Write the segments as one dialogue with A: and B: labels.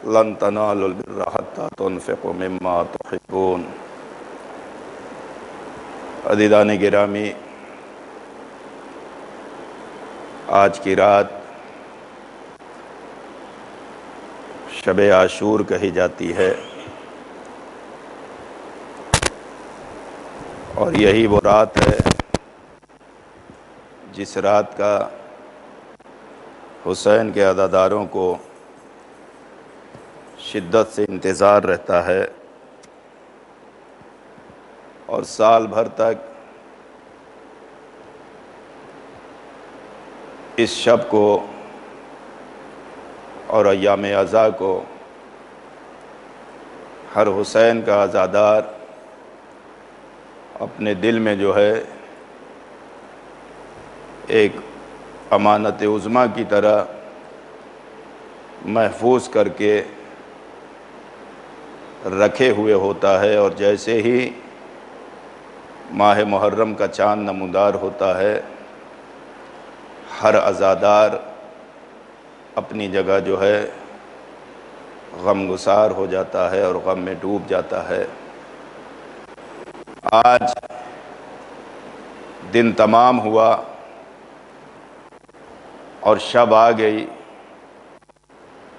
A: لن تنالوا البر حتى تنفقوا مما تحبون۔ عزیزان گرامی، آج کی رات شب عاشور کہی جاتی ہے، اور یہی وہ رات ہے جس رات کا حسین کے عزاداروں کو شدت سے انتظار رہتا ہے، اور سال بھر تک اس شب کو اور ایام عزا کو ہر حسین کا عزادار اپنے دل میں جو ہے ایک امانت عظمیٰ کی طرح محفوظ کر کے رکھے ہوئے ہوتا ہے، اور جیسے ہی ماہ محرم کا چاند نمودار ہوتا ہے، ہر عزادار اپنی جگہ جو ہے غمگسار ہو جاتا ہے اور غم میں ڈوب جاتا ہے۔ آج دن تمام ہوا اور شب آ گئی،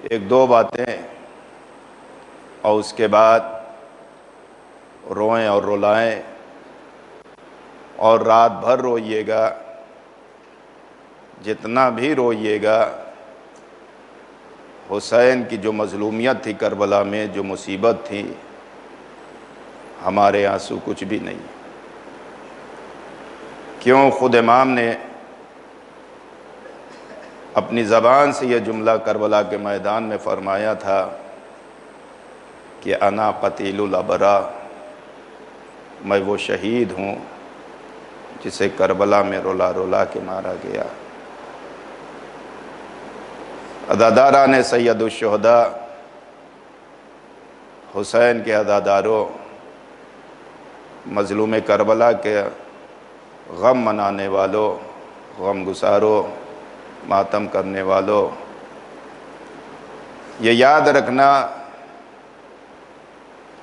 A: ایک دو باتیں اور اس کے بعد روئیں اور رلائیں، اور رات بھر روئیے گا، جتنا بھی روئیے گا۔ حسین کی جو مظلومیت تھی کربلا میں، جو مصیبت تھی، ہمارے آنسو کچھ بھی نہیں۔ کیوں خود امام نے اپنی زبان سے یہ جملہ کربلا کے میدان میں فرمایا تھا کہ انا قتیل الابرا، میں وہ شہید ہوں جسے کربلا میں رلا رلا کے مارا گیا۔ عزاداران سید الشہداء، حسین کے عزاداروں، مظلوم کربلا کے غم منانے والوں، غم گساروں، ماتم کرنے والوں، یہ یاد رکھنا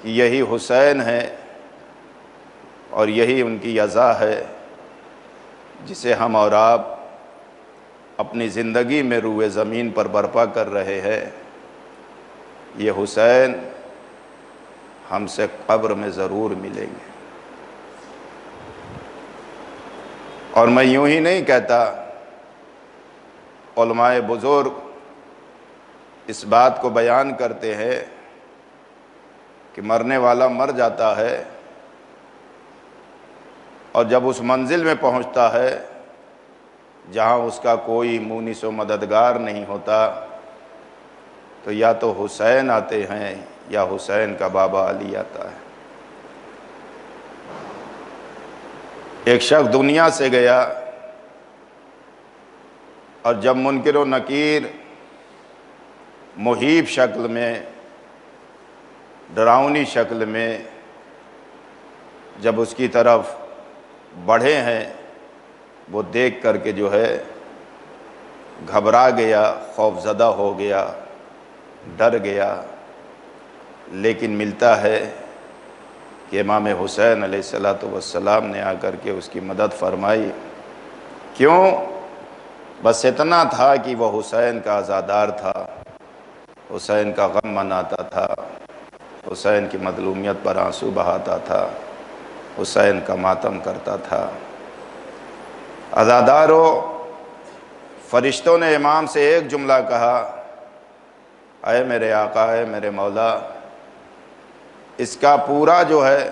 A: کہ یہی حسین ہے اور یہی ان کی عزا ہے جسے ہم اور آپ اپنی زندگی میں روئے زمین پر برپا کر رہے ہیں۔ یہ حسین ہم سے قبر میں ضرور ملیں گے۔ اور میں یوں ہی نہیں کہتا، علماء بزرگ اس بات کو بیان کرتے ہیں کہ مرنے والا مر جاتا ہے، اور جب اس منزل میں پہنچتا ہے جہاں اس کا کوئی مونس و مددگار نہیں ہوتا، تو یا تو حسین آتے ہیں یا حسین کا بابا علی آتا ہے۔ ایک شخص دنیا سے گیا، اور جب منکر و نکیر مہیب شکل میں، ڈراؤنی شکل میں جب اس کی طرف بڑھے ہیں، وہ دیکھ کر کے جو ہے گھبرا گیا، خوف زدہ ہو گیا، ڈر گیا، لیکن ملتا ہے کہ امام حسین علیہ السلام نے آ کر کے اس کی مدد فرمائی۔ کیوں؟ بس اتنا تھا کہ وہ حسین کا عزادار تھا، حسین کا غم مناتا تھا، حسین کی مظلومیت پر آنسو بہاتا تھا، حسین کا ماتم کرتا تھا۔ عزاداروں، فرشتوں نے امام سے ایک جملہ کہا، اے میرے آقا، اے میرے مولا، اس کا پورا جو ہے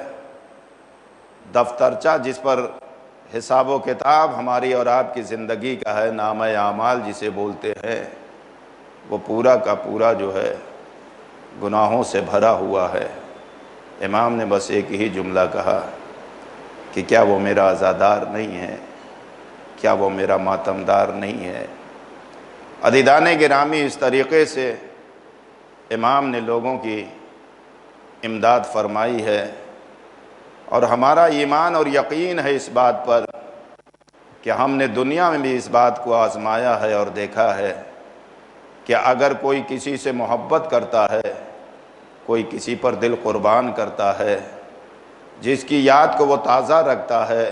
A: دفترچہ جس پر حساب و کتاب ہماری اور آپ کی زندگی کا ہے، نامہ اعمال جسے بولتے ہیں، وہ پورا کا پورا جو ہے گناہوں سے بھرا ہوا ہے۔ امام نے بس ایک ہی جملہ کہا کہ کیا وہ میرا عزادار نہیں ہے؟ کیا وہ میرا ماتمدار نہیں ہے؟ عزیزان گرامی، اس طریقے سے امام نے لوگوں کی امداد فرمائی ہے، اور ہمارا ایمان اور یقین ہے اس بات پر کہ ہم نے دنیا میں بھی اس بات کو آزمایا ہے اور دیکھا ہے کہ اگر کوئی کسی سے محبت کرتا ہے، کوئی کسی پر دل قربان کرتا ہے، جس کی یاد کو وہ تازہ رکھتا ہے،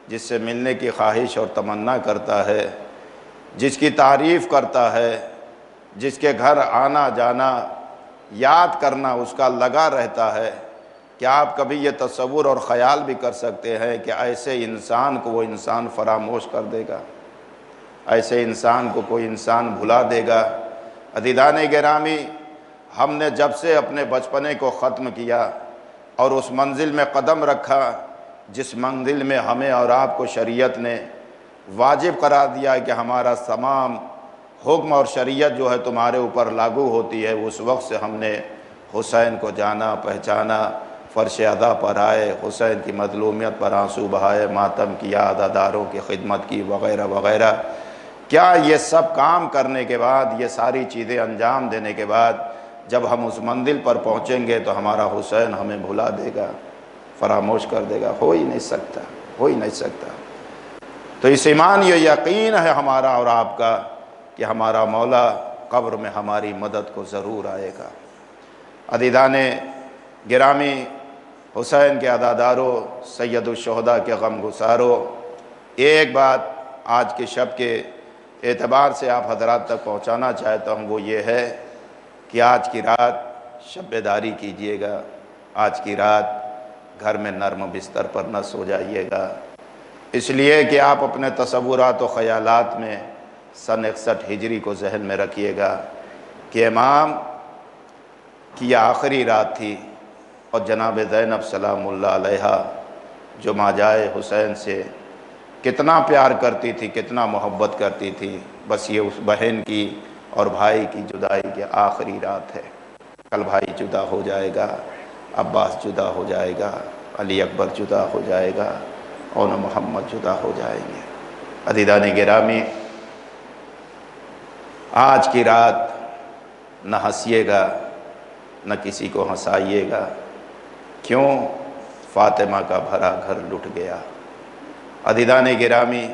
A: جس سے ملنے کی خواہش اور تمنا کرتا ہے، جس کی تعریف کرتا ہے، جس کے گھر آنا جانا یاد کرنا اس کا لگا رہتا ہے، کیا آپ کبھی یہ تصور اور خیال بھی کر سکتے ہیں کہ ایسے انسان کو وہ انسان فراموش کر دے گا؟ ایسے انسان کو کوئی انسان بھلا دے گا؟ عزیزان گرامی، ہم نے جب سے اپنے بچپنے کو ختم کیا اور اس منزل میں قدم رکھا جس منزل میں ہمیں اور آپ کو شریعت نے واجب قرار دیا کہ ہمارا تمام حکم اور شریعت جو ہے تمہارے اوپر لاگو ہوتی ہے، اس وقت سے ہم نے حسین کو جانا، پہچانا، فرش ادا پر آئے، حسین کی مظلومیت پر آنسو بہائے، ماتم کیا، عزاداروں کی خدمت کی، وغیرہ وغیرہ۔ کیا یہ سب کام کرنے کے بعد، یہ ساری چیزیں انجام دینے کے بعد جب ہم اس منزل پر پہنچیں گے تو ہمارا حسین ہمیں بھلا دے گا، فراموش کر دے گا؟ ہو ہی نہیں سکتا، ہو ہی نہیں سکتا۔ تو اس ایمان یہ یقین ہے ہمارا اور آپ کا کہ ہمارا مولا قبر میں ہماری مدد کو ضرور آئے گا۔ عزیزان گرامی، حسین کے عزاداروں، سید الشہداء کے غم گساروں، ایک بات آج کے شب کے اعتبار سے آپ حضرات تک پہنچانا چاہتا ہوں، وہ یہ ہے کہ آج کی رات شب بیداری کیجئے گا۔ آج کی رات گھر میں نرم بستر پر نہ سو جائیے گا، اس لیے کہ آپ اپنے تصورات و خیالات میں سن 61 ہجری کو ذہن میں رکھیے گا کہ امام کی یہ آخری رات تھی، اور جناب زینب سلام اللہ علیہا جو ماجائے حسین سے کتنا پیار کرتی تھی، کتنا محبت کرتی تھی، بس یہ اس بہن کی اور بھائی کی جدائی کی آخری رات ہے۔ کل بھائی جدا ہو جائے گا، عباس جدا ہو جائے گا، علی اکبر جدا ہو جائے گا، اور محمد جدا ہو جائیں گے۔ عزیزان گرامی، آج کی رات نہ ہنسیے گا، نہ کسی کو ہنسائیے گا۔ کیوں؟ فاطمہ کا بھرا گھر لٹ گیا۔ عزیزان گرامی،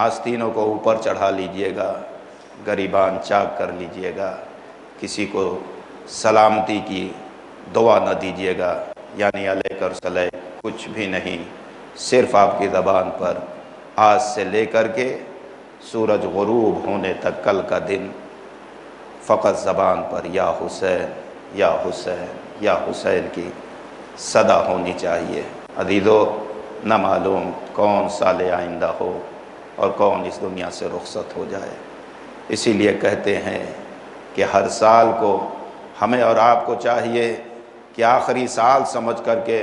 A: آستینوں کو اوپر چڑھا لیجئے گا، گریبان چاک کر لیجئے گا، کسی کو سلامتی کی دعا نہ دیجئے گا، یعنی علیہ کر صلی کچھ بھی نہیں، صرف آپ کی زبان پر آج سے لے کر کے سورج غروب ہونے تک کل کا دن فقط زبان پر یا حسین یا حسین یا حسین کی صدا ہونی چاہیے۔ عزیزو، نہ معلوم کون سال آئندہ ہو اور کون اس دنیا سے رخصت ہو جائے، اسی لیے کہتے ہیں کہ ہر سال کو ہمیں اور آپ کو چاہیے کہ آخری سال سمجھ کر کے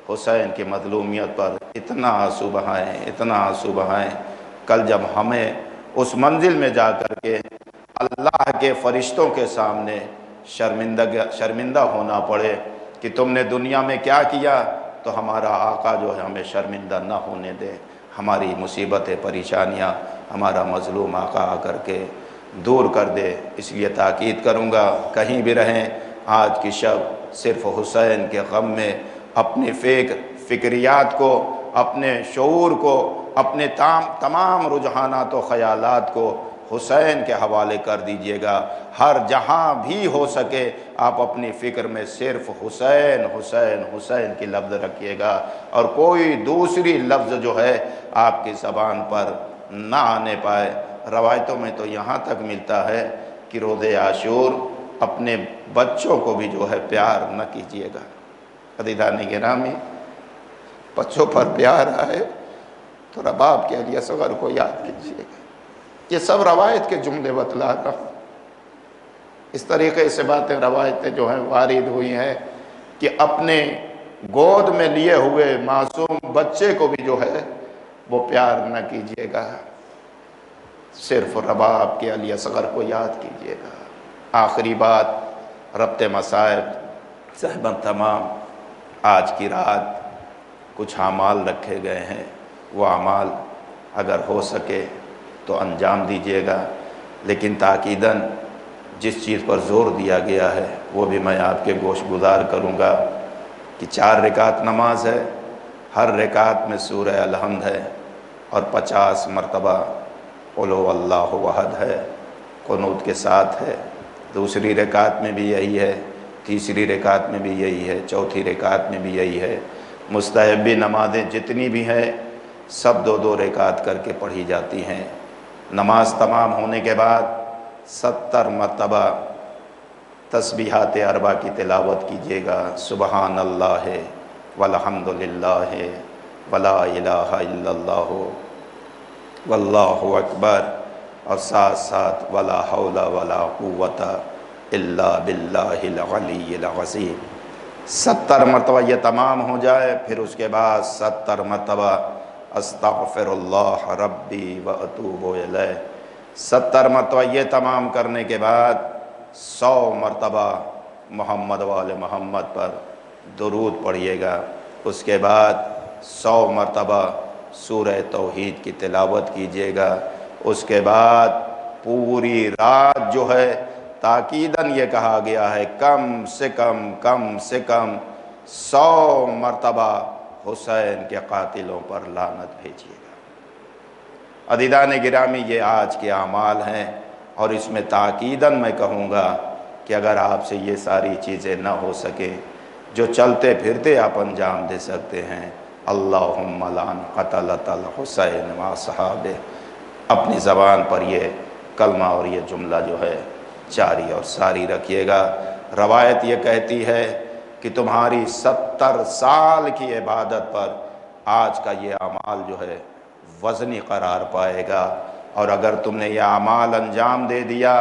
A: حسین کی مظلومیت پر اتنا آنسو بہائیں، اتنا آنسو بہائیں، کل جب ہمیں اس منزل میں جا کر کے اللہ کے فرشتوں کے سامنے شرمندہ ہونا پڑے کہ تم نے دنیا میں کیا کیا، تو ہمارا آقا جو ہے ہمیں شرمندہ نہ ہونے دے، ہماری مصیبتیں پریشانیاں ہمارا مظلوم آقا آ کر کے دور کر دے۔ اس لیے تاکید کروں گا، کہیں بھی رہیں، آج کی شب صرف حسین کے غم میں اپنی فکریات کو، اپنے شعور کو، اپنے تمام رجحانات و خیالات کو حسین کے حوالے کر دیجئے گا۔ ہر جہاں بھی ہو سکے آپ اپنی فکر میں صرف حسین حسین حسین کی لفظ رکھیے گا، اور کوئی دوسری لفظ جو ہے آپ کی زبان پر نہ آنے پائے۔ روایتوں میں تو یہاں تک ملتا ہے کہ روز عاشور اپنے بچوں کو بھی جو ہے پیار نہ کیجیے گا۔ عزیزان گرامی، بچوں پر پیار آئے تو رباب کے علی اصغر کو یاد کیجیے گا۔ یہ سب روایت کے جملے بتلا رہا ہوں، اس طریقے سے باتیں روایتیں جو ہیں وارد ہوئی ہیں کہ اپنے گود میں لیے ہوئے معصوم بچے کو بھی جو ہے وہ پیار نہ کیجیے گا، صرف رباب کے علی اصغر کو یاد کیجیے گا۔ آخری بات، ربط مصائب صاحبان تمام، آج کی رات کچھ اعمال رکھے گئے ہیں، وہ اعمال اگر ہو سکے تو انجام دیجیے گا، لیکن تاکیداً جس چیز پر زور دیا گیا ہے وہ بھی میں آپ کے گوش گزار کروں گا کہ 4 رکعت نماز ہے، ہر رکعت میں سورہ الحمد ہے، اور 50 مرتبہ قل هو اللہ احد ہے۔ قنوت کے ساتھ ہے، دوسری رکعت میں بھی یہی ہے، تیسری رکعت میں بھی یہی ہے، چوتھی رکعت میں بھی یہی ہے۔ مستحبی نمازیں جتنی بھی ہیں سب 2 رکعت کر کے پڑھی جاتی ہیں۔ نماز تمام ہونے کے بعد 70 مرتبہ تسبیحات اربع کی تلاوت کیجیے گا، سبحان اللہ والحمد للہ ولا الہ الا اللہ واللہ اکبر، اور ساتھ ساتھ ولا حول ولا قوت الا باللہ العلی العظیم۔ 70 مرتبہ یہ تمام ہو جائے، پھر اس کے بعد 70 مرتبہ استغفر اللہ ربی و اتوب الیہ۔ 70 مرتبہ یہ تمام کرنے کے بعد 100 مرتبہ محمد وآل محمد پر درود پڑھیے گا۔ اس کے بعد 100 مرتبہ سورہ توحید کی تلاوت کیجیے گا۔ اس کے بعد پوری رات جو ہے تاکیداً یہ کہا گیا ہے کم سے کم 100 مرتبہ حسین کے قاتلوں پر لعنت بھیجیے گا۔ عزیزان گرامی، یہ آج کے اعمال ہیں، اور اس میں تاکیداً میں کہوں گا کہ اگر آپ سے یہ ساری چیزیں نہ ہو سکیں، جو چلتے پھرتے آپ انجام دے سکتے ہیں، اللہم لعن قتلۃ الحسین و اصحابہ، اپنی زبان پر یہ کلمہ اور یہ جملہ جو ہے جاری اور ساری رکھیے گا۔ روایت یہ کہتی ہے کہ تمہاری 70 سال کی عبادت پر آج کا یہ اعمال جو ہے وزنی قرار پائے گا، اور اگر تم نے یہ اعمال انجام دے دیا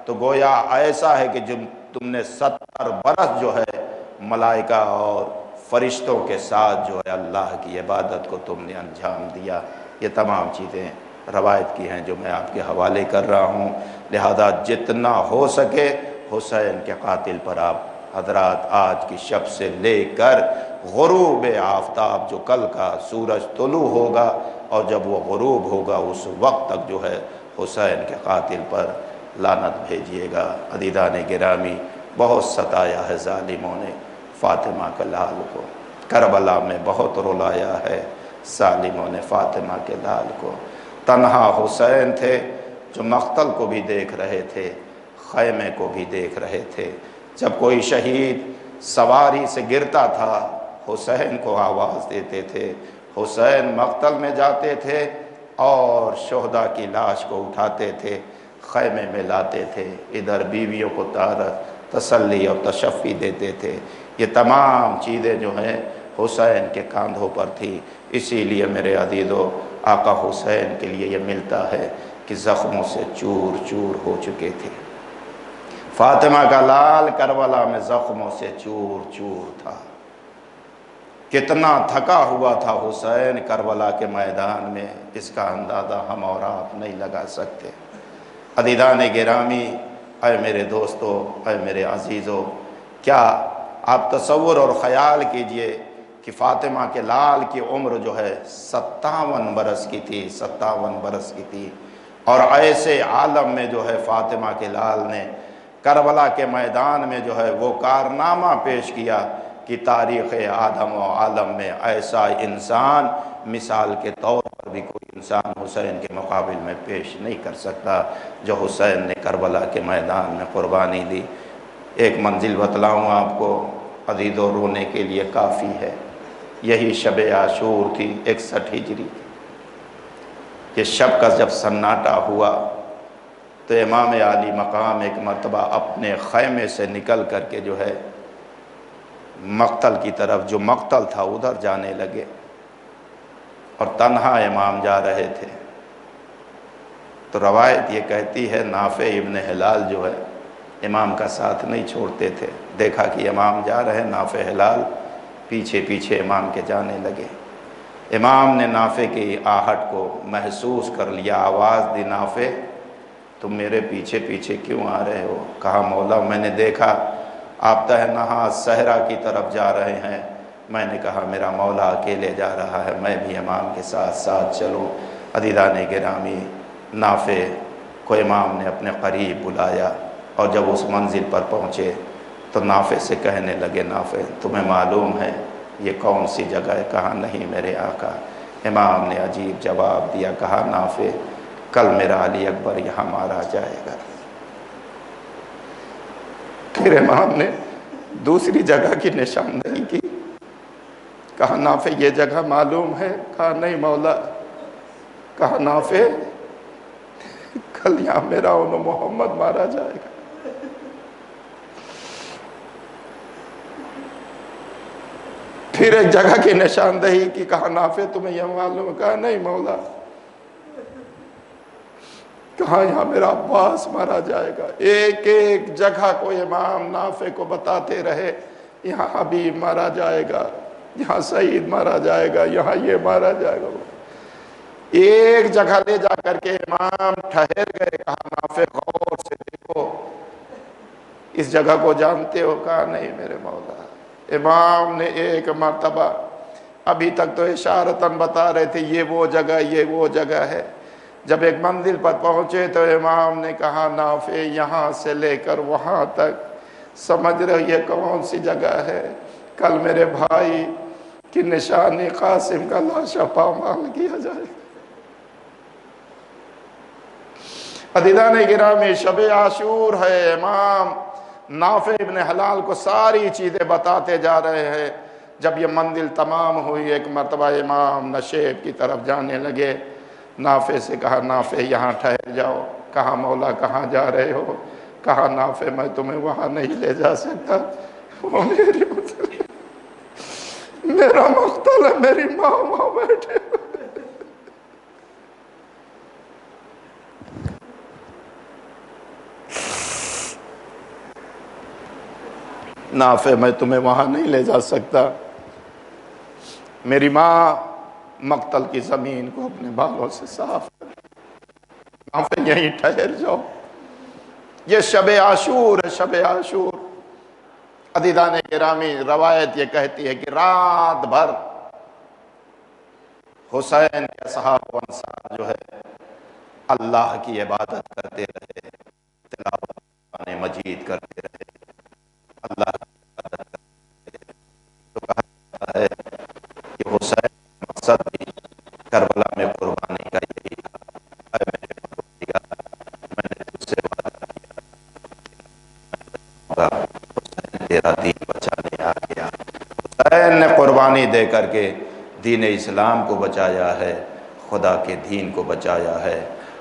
A: تو گویا ایسا ہے کہ جب تم نے 70 برس جو ہے ملائکہ اور فرشتوں کے ساتھ جو ہے اللہ کی عبادت کو تم نے انجام دیا۔ یہ تمام چیزیں روایت کی ہیں جو میں آپ کے حوالے کر رہا ہوں، لہذا جتنا ہو سکے حسین کے قاتل پر آپ حضرات آج کی شب سے لے کر غروب آفتاب، جو کل کا سورج طلوع ہوگا اور جب وہ غروب ہوگا، اس وقت تک جو ہے حسین کے قاتل پر لعنت بھیجیے گا۔ عزیزان گرامی، بہت ستایا ہے ظالموں نے فاطمہ کے لال کو، کربلا میں بہت رلایا ہے ظالموں نے فاطمہ کے لال کو۔ تنہا حسین تھے جو مقتل کو بھی دیکھ رہے تھے، خیمے کو بھی دیکھ رہے تھے۔ جب کوئی شہید سواری سے گرتا تھا حسین کو آواز دیتے تھے، حسین مقتل میں جاتے تھے اور شہداء کی لاش کو اٹھاتے تھے، خیمے میں لاتے تھے، ادھر بیویوں کو تسلی اور تشفی دیتے تھے۔ یہ تمام چیزیں جو ہیں حسین کے کاندھوں پر تھی۔ اسی لیے میرے عزیزو، آقا حسین کے لیے یہ ملتا ہے کہ زخموں سے چور چور ہو چکے تھے۔ فاطمہ کا لال کربلا میں زخموں سے چور چور تھا۔ کتنا تھکا ہوا تھا حسین کربلا کے میدان میں، اس کا اندازہ ہم اور آپ نہیں لگا سکتے۔ عزیزان گرامی، اے میرے دوستو، اے میرے عزیزو، کیا آپ تصور اور خیال کیجئے کہ فاطمہ کے لال کی عمر جو ہے 57 برس کی تھی، 57 برس کی تھی، اور ایسے عالم میں جو ہے فاطمہ کے لال نے کربلا کے میدان میں جو ہے وہ کارنامہ پیش کیا کہ تاریخ آدم و عالم میں ایسا انسان مثال کے طور پر بھی کوئی انسان حسین کے مقابل میں پیش نہیں کر سکتا، جو حسین نے کربلا کے میدان میں قربانی دی۔ ایک منزل بتلاؤں آپ کو عزیزو، رونے کے لیے کافی ہے۔ یہی شب عاشور تھی، 61 ہجری۔ یہ شب کا جب سناٹا ہوا تو امام عالی مقام ایک مرتبہ اپنے خیمے سے نکل کر کے جو ہے مقتل کی طرف، جو مقتل تھا ادھر جانے لگے، اور تنہا امام جا رہے تھے۔ تو روایت یہ کہتی ہے نافع ابن ہلال جو ہے امام کا ساتھ نہیں چھوڑتے تھے، دیکھا کہ امام جا رہے، نافع ہلال پیچھے پیچھے امام کے جانے لگے۔ امام نے نافع کی آہٹ کو محسوس کر لیا، آواز دی، نافع تم میرے پیچھے پیچھے کیوں آ رہے ہو؟ کہا مولا میں نے دیکھا آپ تہنہا صحرا کی طرف جا رہے ہیں، میں نے کہا میرا مولا اکیلے جا رہا ہے، میں بھی امام کے ساتھ ساتھ چلوں۔ عزیزان گرامی، نافع کو امام نے اپنے قریب بلایا، اور جب اس منزل پر پہنچے تو نافع سے کہنے لگے، نافع تمہیں معلوم ہے یہ کون سی جگہ ہے؟ کہا نہیں میرے آقا۔ امام نے عجیب جواب دیا، کہا نافع کل میرا علی اکبر یہاں مارا جائے گا۔ پھر امام نے دوسری جگہ کی نشاندہی کی، کہا نافع یہ جگہ معلوم ہے؟ کہا نہیں مولا۔ کہا نافع کل یہاں میرا انو محمد مارا جائے گا۔ پھر ایک جگہ کی نشاندہی کی، کہا نافع تمہیں یہ معلوم ہے؟ کہا نہیں مولا۔ کہا یہاں میرا عباس مارا جائے گا۔ ایک ایک جگہ کو امام نافع کو بتاتے رہے، یہاں حبیب مارا جائے گا، یہاں سعید مارا جائے گا، یہاں یہ مارا جائے گا۔ ایک جگہ لے جا کر کے امام ٹھہر گئے، کہا نافع غور سے دیکھو اس جگہ کو جانتے ہو؟ کہا نہیں میرے مولا۔ امام نے ایک مرتبہ، ابھی تک تو اشارتاً بتا رہے تھے یہ وہ جگہ یہ وہ جگہ ہے، جب ایک منزل پر پہنچے تو امام نے کہا نافع یہاں سے لے کر وہاں تک سمجھ رہے یہ کون سی جگہ ہے؟ کل میرے بھائی کی نشانی قاسم کا لاشا پامال کیا جائے۔ عزیزان گرامی شب عاشور ہے، امام نافع ابن حلال کو ساری چیزیں بتاتے جا رہے ہیں۔ جب یہ منزل تمام ہوئی، ایک مرتبہ امام نشیب کی طرف جانے لگے، نافع سے کہا نافع یہاں ٹھہر جاؤ۔ کہا مولا کہاں جا رہے ہو؟ کہا نافع میں تمہیں وہاں نہیں لے جا سکتا، وہ میری منزل، میرا مقتل ہے، میری ماں وہاں بیٹھے۔ نافع میں تمہیں وہاں نہیں لے جا سکتا، میری ماں مقتل کی زمین کو اپنے بالوں سے صاف کر، نافع یہیں ٹھہر جاؤ۔ یہ شب عاشور ہے، شب عاشور۔ عزیزان گرامی روایت یہ کہتی ہے کہ رات بھر حسین کے اصحاب و انصار جو ہے اللہ کی عبادت کرتے رہے، تلاوت قرآن مجید کرتے رہے، اللہ کی عبادت کرتے رہے۔ تو کہا جاتا ہے کہ حسین کا مقصد بھی کربلا میں قربانی کا یہی تھا، اے میرے پروردگار میں نے تجھ سے وعدہ کیا، حسین تیرا دین بچانے آ گیا۔ حسین نے قربانی دے کر کے دین اسلام کو بچایا ہے، خدا کے دین کو بچایا ہے۔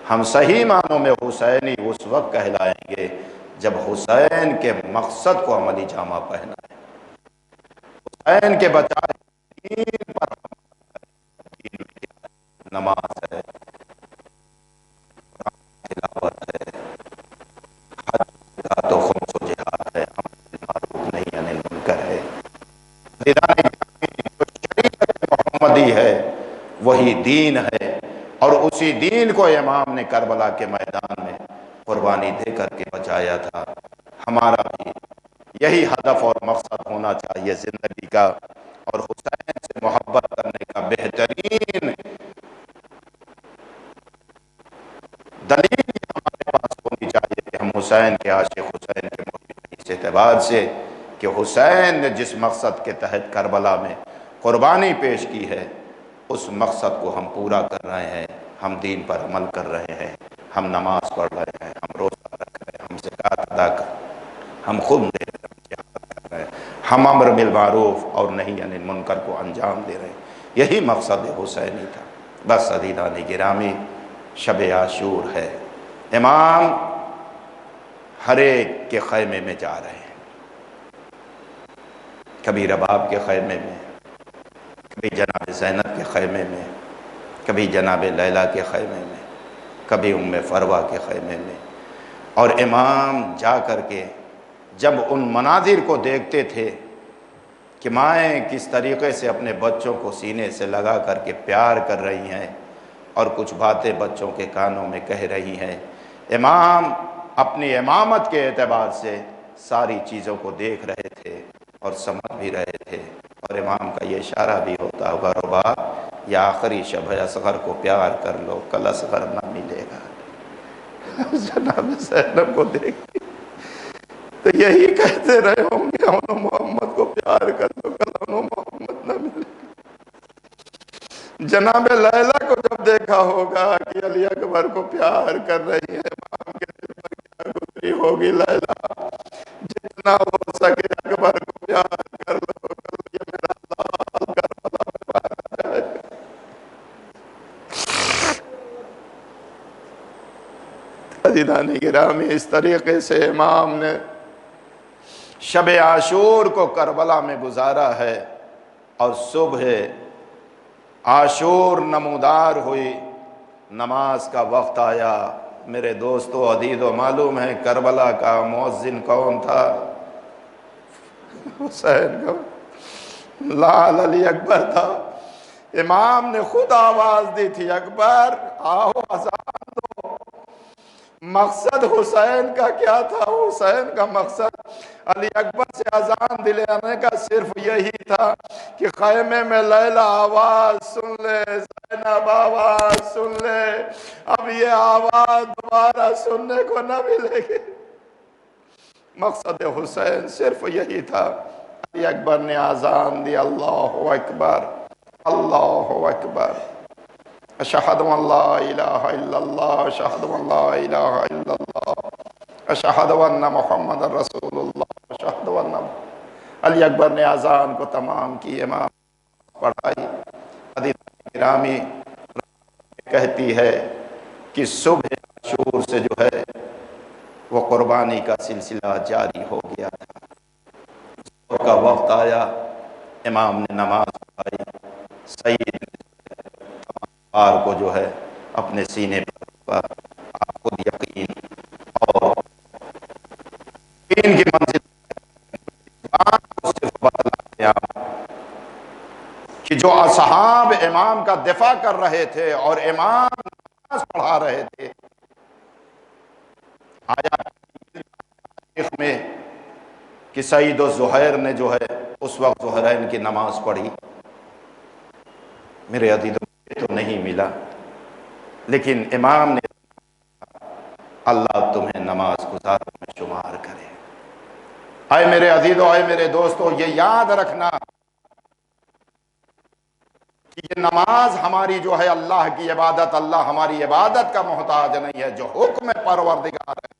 A: ہم صحیح معنوں میں حسینی اس وقت کہلائیں گے جب حسین کے مقصد کو عملی جامہ پہنا ہے، حسین کے بچائے دین پر دین میں نماز ہے، تلاوت ہے، حج زکوٰۃ و خمس و جہاد ہے، امر بالمعروف نہی عن المنکر ہے۔ جو شریعت محمدی ہے وہی دین ہے، اور اسی دین کو امام نے کربلا کے میدان میں قربانی دے کر کے بچایا تھا۔ ہمارا بھی یہی ہدف اور مقصد ہونا چاہیے زندگی کا، اور حسین سے محبت کرنے کا بہترین دلیل ہمارے پاس ہونی چاہیے کہ ہم حسین کے عاشق، حسین کے محب ہیں، اس اعتبار سے کہ حسین نے جس مقصد کے تحت کربلا میں قربانی پیش کی ہے اس مقصد کو ہم پورا کر رہے ہیں، ہم دین پر عمل کر رہے ہیں، ہم نماز پڑھ رہے ہیں، ہم روزہ رکھ رہے ہیں، ہم زکوٰۃ ادا کر رہے ہیں، ہم خون دے رہے ہیں، ہم جہاد کر رہے ہیں، ہم امر بالمعروف اور نہی عن المنکر کو انجام دے رہے ہیں۔ یہی مقصد حسینی تھا۔ بس عزیزان گرامی شب عاشور ہے، امام ہر ایک کے خیمے میں جا رہے ہیں، کبھی رباب کے خیمے میں، کبھی جناب زینب کے خیمے میں، کبھی جناب لیلی کے خیمے میں، کبھی ام فروہ کے خیمے میں، اور امام جا کر کے جب ان مناظر کو دیکھتے تھے کہ مائیں کس طریقے سے اپنے بچوں کو سینے سے لگا کر کے پیار کر رہی ہیں اور کچھ باتیں بچوں کے کانوں میں کہہ رہی ہیں، امام اپنی امامت کے اعتبار سے ساری چیزوں کو دیکھ رہے تھے اور سمجھ بھی رہے تھے، اور امام کا یہ اشارہ بھی ہوتا ہوگا رباب یہ آخری شب ہے، اصغر کو پیار کر لو کل اصغر نہ ملے گا۔ جناب زینب کو دیکھ تو یہی کہتے رہے ہوں گے انہوں محمد کو پیار کر لو کل انہوں محمد نہ ملے گا۔ جناب لیلی کو جب دیکھا ہوگا کہ علی اکبر کو پیار کر رہی ہے، امام کے دل پر کیا گزری ہوگی لیلی، جتنا کر لو یہ میرا لال کربلا میں مارا جائے۔ عزیزان گرامی، اس طریقے سے امام نے شب عاشور کو کربلا میں گزارا ہے، اور صبح عاشور نمودار ہوئی، نماز کا وقت آیا۔ میرے دوستو عزیزو، معلوم ہے کربلا کا مؤذن کون تھا؟ حسین کا لال علی اکبر تھا۔ امام نے خود آواز دی تھی، اکبر آؤ اذان دو۔ مقصد حسین کا کیا تھا؟ حسین کا مقصد علی اکبر سے اذان دلانے کا صرف یہی تھا کہ خیمے میں لیلا آواز سن لے، زینب آواز سن لے، اب یہ آواز دوبارہ سننے کو نہ ملے گی۔ مقصد حسین صرف یہی تھا۔ علی اکبر نے اذان دی، اللہ اکبر اللہ اکبر، اشہد ان لا الہ الا اللہ، اشہد ان لا الہ الا اللہ، اشہد ان محمد رسول اللہ، اشہد ان۔ علی اکبر نے اذان کو تمام کی، امام پڑھائی۔ حدیث گرامی کہتی ہے کہ صبح عاشور سے جو ہے وہ قربانی کا سلسلہ جاری ہو گیا تھا۔ ظہر کا وقت آیا، امام نے نماز پڑھائی، سید بار کو جو ہے اپنے سینے پر آپ خود یقین اور یقین کی منزل کو صرف بتلاتے ہیں کہ جو اصحاب امام کا دفاع کر رہے تھے اور امام نماز پڑھا رہے تھے، آیا تاریخ میں کہ سعید و زہیر نے جو ہے اس وقت زہرین کی نماز پڑھی؟ میرے عزیزوں تو نہیں ملا، لیکن امام نے اللہ تمہیں نماز گزاروں میں شمار کرے۔ اے میرے عزیزوں، اے میرے دوستو، یہ یاد رکھنا کہ یہ نماز ہماری جو ہے اللہ کی عبادت، اللہ ہماری عبادت کا محتاج نہیں ہے، جو حکم پروردگار ہے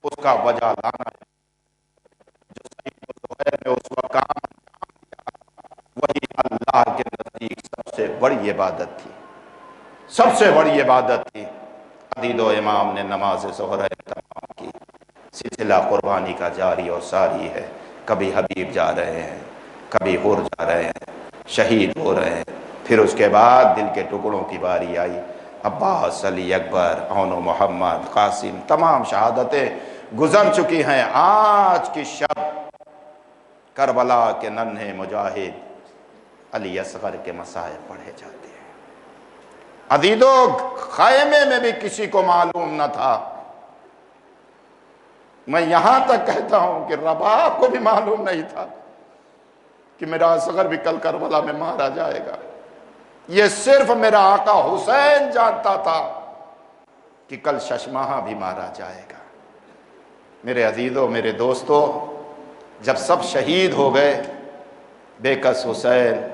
A: اس کا وجہ لانا ہے۔ جو سعید و زہیر نے اس وقت کام کیا، وہی اللہ کے نزدیک سب سے بڑی عبادت تھی، سب سے بڑی عبادت تھی۔ عدید و امام نے نماز ظہر تمام کی، سلسلہ قربانی کا جاری اور ساری ہے۔ کبھی حبیب جا رہے ہیں، کبھی حر جا رہے ہیں، شہید ہو رہے ہیں، پھر اس کے بعد دل کے ٹکڑوں کی باری آئی۔ عباس، علی اکبر، عون و محمد، قاسم، تمام شہادتیں گزر چکی ہیں۔ آج کی شب کربلا کے ننھے مجاہد علی اصغر کے مصائب پڑھے جاتے ہیں۔ عزیزو، خیمے میں بھی کسی کو معلوم نہ تھا، میں یہاں تک کہتا ہوں کہ رباب کو بھی معلوم نہیں تھا کہ میرا اصغر بھی کل کربلا میں مارا جائے گا۔ یہ صرف میرا آقا حسین جانتا تھا کہ کل ششماہا بھی مارا جائے گا۔ میرے عزیزو، میرے دوستو، جب سب شہید ہو گئے، بے کس حسین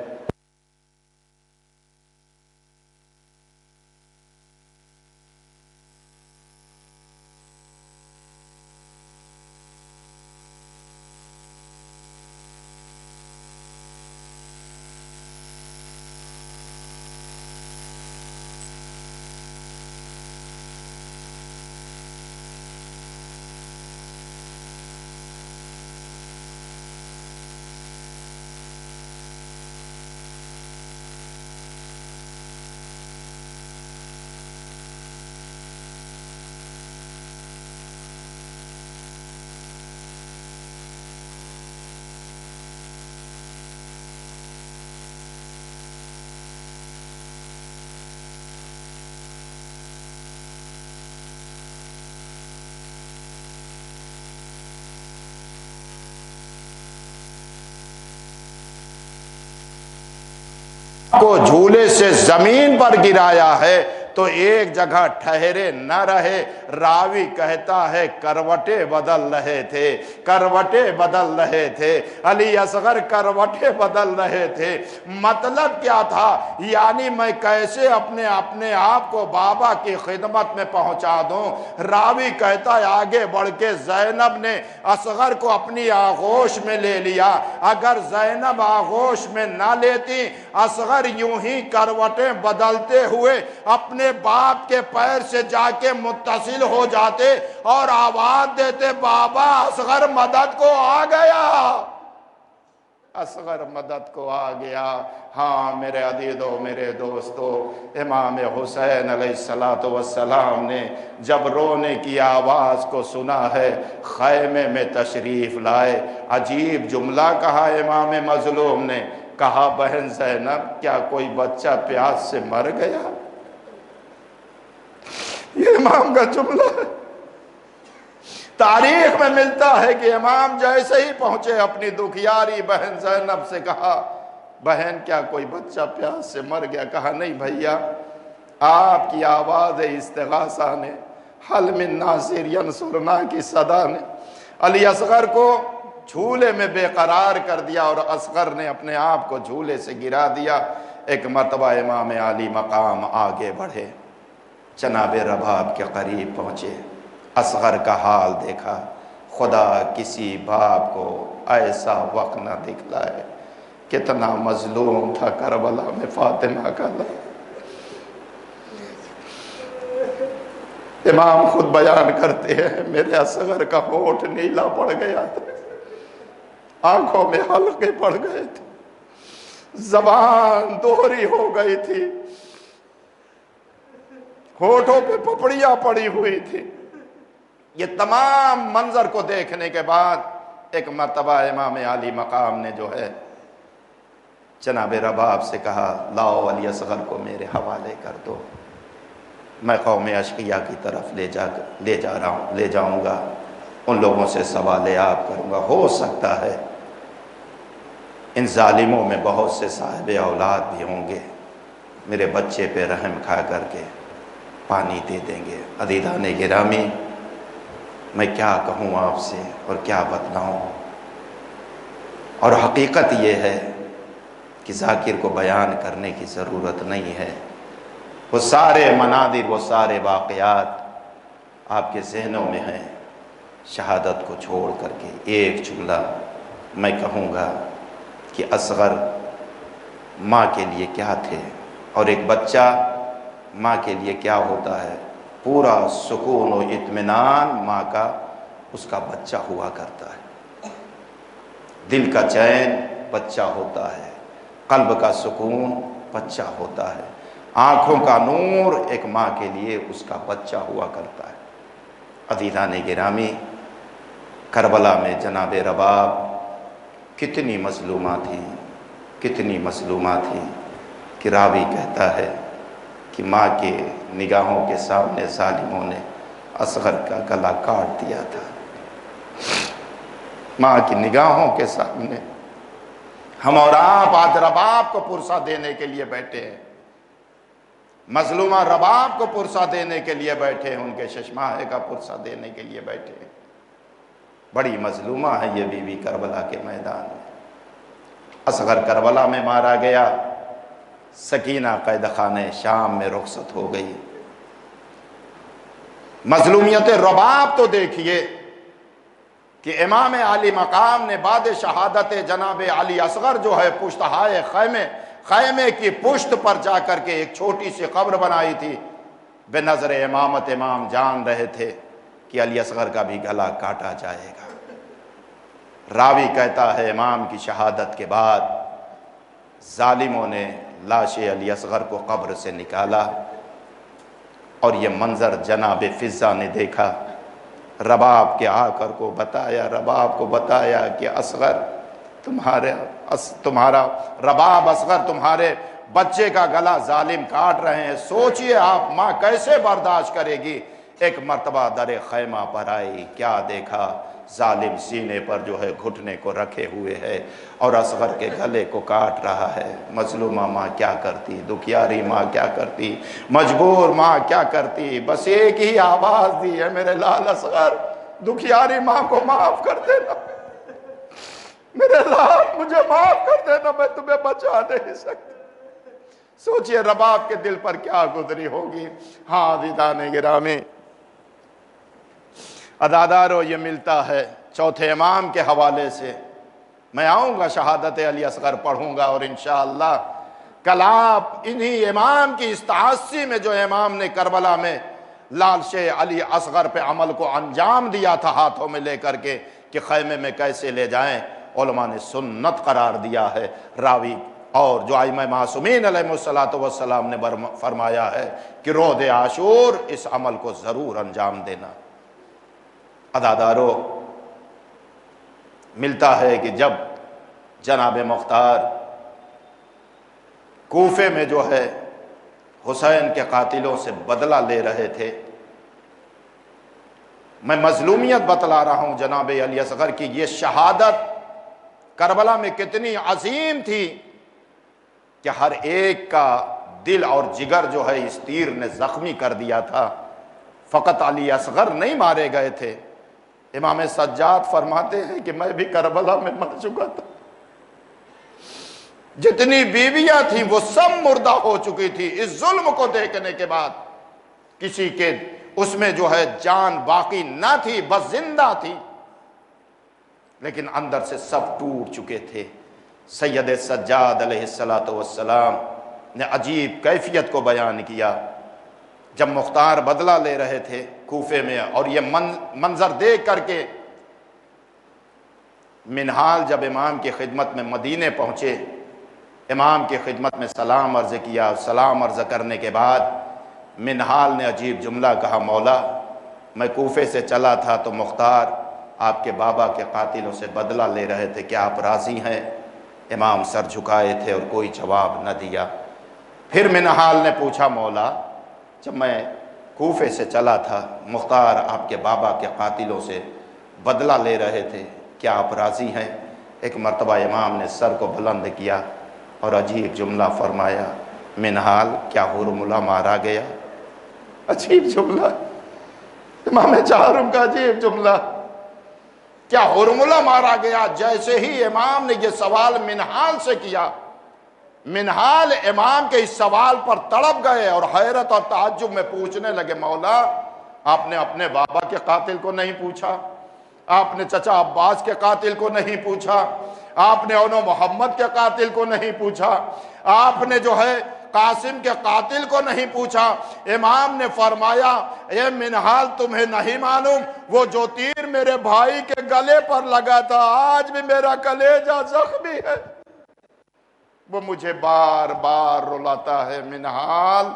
A: کو جھولے سے زمین پر گرایا ہے تو ایک جگہ ٹھہرے نہ رہے۔ راوی کہتا ہے کروٹیں بدل رہے تھے، کروٹیں بدل رہے تھے، علی اصغر کروٹیں بدل رہے تھے۔ مطلب کیا تھا؟ یعنی میں کیسے اپنے آپ کو بابا کی خدمت میں پہنچا دوں۔ راوی کہتا ہے آگے بڑھ کے زینب نے اصغر کو اپنی آغوش میں لے لیا۔ اگر زینب آغوش میں نہ لیتی، اصغر یوں ہی کروٹیں بدلتے ہوئے اپنے باپ کے پیر سے جا کے متصل ہو جاتے اور آواز دیتے بابا اصغر مدد کو آ گیا، اصغر مدد کو آ گیا۔ ہاں میرے عزیزو، میرے دوستو، امام حسین علیہ السلام نے جب رونے کی آواز کو سنا ہے، خیمے میں تشریف لائے۔ عجیب جملہ کہا امام مظلوم نے، کہا بہن زینب کیا کوئی بچہ پیاس سے مر گیا؟ یہ امام کا جملہ ہے۔ تاریخ میں ملتا ہے کہ امام جیسے ہی پہنچے اپنی دکھیاری بہن زینب سے کہا بہن کیا کوئی بچہ پیاس سے مر گیا؟ کہا نہیں بھیا، آپ کی آواز استغاثہ نے، حل من ناصر ینصرنا کی صدا نے علی اصغر کو جھولے میں بے قرار کر دیا، اور اصغر نے اپنے آپ کو جھولے سے گرا دیا۔ ایک مرتبہ امام عالی مقام آگے بڑھے، جناب رباب کے قریب پہنچے، اصغر کا حال دیکھا۔ خدا کسی باپ کو ایسا وقت نہ دکھلائے، کتنا مظلوم تھا کربلا میں فاطمہ کا لال۔ امام خود بیان کرتے ہیں میرے اصغر کا ہونٹ نیلا پڑ گیا تھا، آنکھوں میں حلقے پڑ گئے تھے، زبان دوہری ہو گئی تھی، ہونٹوں پہ پپڑیاں پڑی ہوئی تھی۔ یہ تمام منظر کو دیکھنے کے بعد ایک مرتبہ امام عالی مقام نے جو ہے جناب رباب سے کہا لاؤ علی اصغر کو میرے حوالے کر دو، میں قوم اشقیاء کی طرف لے جاؤں گا، ان لوگوں سے سوال آپ کروں گا، ہو سکتا ہے ان ظالموں میں بہت سے صاحب اولاد بھی ہوں گے، میرے بچے پہ رحم کھا کر کے پانی دے دیں گے۔ عزیزان گرامی، میں کیا کہوں آپ سے اور کیا بتلاؤں، اور حقیقت یہ ہے کہ ذاکر کو بیان کرنے کی ضرورت نہیں ہے۔ وہ سارے مناظر، وہ سارے واقعات آپ کے ذہنوں میں ہیں۔ شہادت کو چھوڑ کر کے ایک جملہ میں کہوں گا کہ اصغر ماں کے لیے کیا تھے، اور ایک بچہ ماں کے لیے کیا ہوتا ہے۔ پورا سکون و اطمینان ماں کا اس کا بچہ ہوا کرتا ہے، دل کا چین بچہ ہوتا ہے، قلب کا سکون بچہ ہوتا ہے، آنکھوں کا نور ایک ماں کے لیے اس کا بچہ ہوا کرتا ہے۔ عزیزان گرامی، کربلا میں جناب رباب کتنی مظلومہ تھیں، کتنی مظلومہ تھیں کہ راوی کہتا ہے کہ ماں کے نگاہوں کے سامنے ظالموں نے اصغر کا گلا کاٹ دیا تھا۔ ماں کی نگاہوں کے سامنے ہم اور آپ آج رباب کو پرسہ دینے کے لیے بیٹھے ہیں، مظلومہ رباب کو پرسہ دینے کے لیے بیٹھے ہیں، ان کے ششماہے کا پرسہ دینے کے لیے بیٹھے ہیں۔ بڑی مظلومہ ہے یہ بی بی کربلا کے میدان میں۔ اصغر کربلا میں مارا گیا، سکینہ قید خانہ شام میں رخصت ہو گئی۔ مظلومیت رباب تو دیکھیے کہ امام علی مقام نے بعد شہادت جناب علی اصغر جو ہے پشتہائے خیمے کی پشت پر جا کر کے ایک چھوٹی سی قبر بنائی تھی۔ بے نظر امامت امام جان رہے تھے کہ علی اصغر کا بھی گلا کاٹا جائے گا۔ راوی کہتا ہے امام کی شہادت کے بعد ظالموں نے لاش علی اصغر کو قبر سے نکالا، اور یہ منظر جناب فضہ نے دیکھا، رباب کے آ کر کو بتایا، رباب کو بتایا کہ اصغر تمہارا رباب اصغر تمہارے بچے کا گلا ظالم کاٹ رہے ہیں، سوچئے آپ ماں کیسے برداشت کرے گی۔ ایک مرتبہ در خیمہ پر آئی، کیا دیکھا ظالم سینے پر جو ہے گھٹنے کو رکھے ہوئے ہے اور اصغر کے گلے کو کاٹ رہا ہے۔ مظلومہ ماں کیا کرتی، دکھیاری ماں کیا کرتی، مجبور ماں کیا کرتی، بس ایک ہی آواز دی ہے، میرے لال اصغر دکھیاری ماں کو معاف کر دینا، میرے لال مجھے معاف کر دینا، میں تمہیں بچا نہیں سکتی۔ سوچئے رباب کے دل پر کیا گزری ہوگی۔ ہاں عزیزان گرامی، عزادارو یہ ملتا ہے چوتھے امام کے حوالے سے۔ میں آؤں گا شہادت علی اصغر پڑھوں گا، اور انشاءاللہ کل آپ انہی امام کی اس تعاصی میں جو امام نے کربلا میں لال شہ علی اصغر پہ عمل کو انجام دیا تھا ہاتھوں میں لے کر کے کہ خیمے میں کیسے لے جائیں، علماء نے سنت قرار دیا ہے۔ راوی اور جو ائمہ معصومین علیہ السلام نے فرمایا ہے کہ روز عاشور اس عمل کو ضرور انجام دینا۔ عزادارو، ملتا ہے کہ جب جناب مختار کوفے میں جو ہے حسین کے قاتلوں سے بدلہ لے رہے تھے، میں مظلومیت بتلا رہا ہوں جناب علی اصغر کی، یہ شہادت کربلا میں کتنی عظیم تھی کہ ہر ایک کا دل اور جگر جو ہے اس تیر نے زخمی کر دیا تھا۔ فقط علی اصغر نہیں مارے گئے تھے، امام سجاد فرماتے ہیں کہ میں بھی کربلا میں مر چکا تھا، جتنی بیویاں تھیں وہ سب مردہ ہو چکی تھی۔ اس ظلم کو دیکھنے کے بعد کسی کے اس میں جو ہے جان باقی نہ تھی، بس زندہ تھی، لیکن اندر سے سب ٹوٹ چکے تھے۔ سید سجاد علیہ السلام نے عجیب کیفیت کو بیان کیا جب مختار بدلہ لے رہے تھے کوفے میں، اور یہ منظر دیکھ کر کے منہال جب امام کی خدمت میں مدینے پہنچے، امام کی خدمت میں سلام عرض کیا، سلام عرض کرنے کے بعد منہال نے عجیب جملہ کہا، مولا میں کوفے سے چلا تھا تو مختار آپ کے بابا کے قاتلوں سے بدلہ لے رہے تھے، کیا آپ راضی ہیں؟ امام سر جھکائے تھے اور کوئی جواب نہ دیا۔ پھر منہال نے پوچھا، مولا جب میں کوفے سے چلا تھا مختار آپ کے بابا کے قاتلوں سے بدلہ لے رہے تھے، کیا آپ راضی ہیں؟ ایک مرتبہ امام نے سر کو بلند کیا اور عجیب جملہ فرمایا، منہال کیا حرملہ مارا گیا؟ عجیب جملہ، امام چہارم کا عجیب جملہ، کیا حرملہ مارا گیا؟ جیسے ہی امام نے یہ سوال منہال سے کیا، منہال امام کے اس سوال پر تڑپ گئے اور حیرت اور تعجب میں پوچھنے لگے، مولا آپ نے اپنے بابا کے قاتل کو نہیں پوچھا، آپ نے چچا عباس کے قاتل کو نہیں پوچھا، آپ نے انو محمد کے قاتل کو نہیں پوچھا، آپ نے جو ہے قاسم کے قاتل کو نہیں پوچھا۔ امام نے فرمایا، اے منہال تمہیں نہیں معلوم وہ جو تیر میرے بھائی کے گلے پر لگا تھا آج بھی میرا کلیجہ زخمی ہے، وہ مجھے بار بار رلاتا ہے، منہال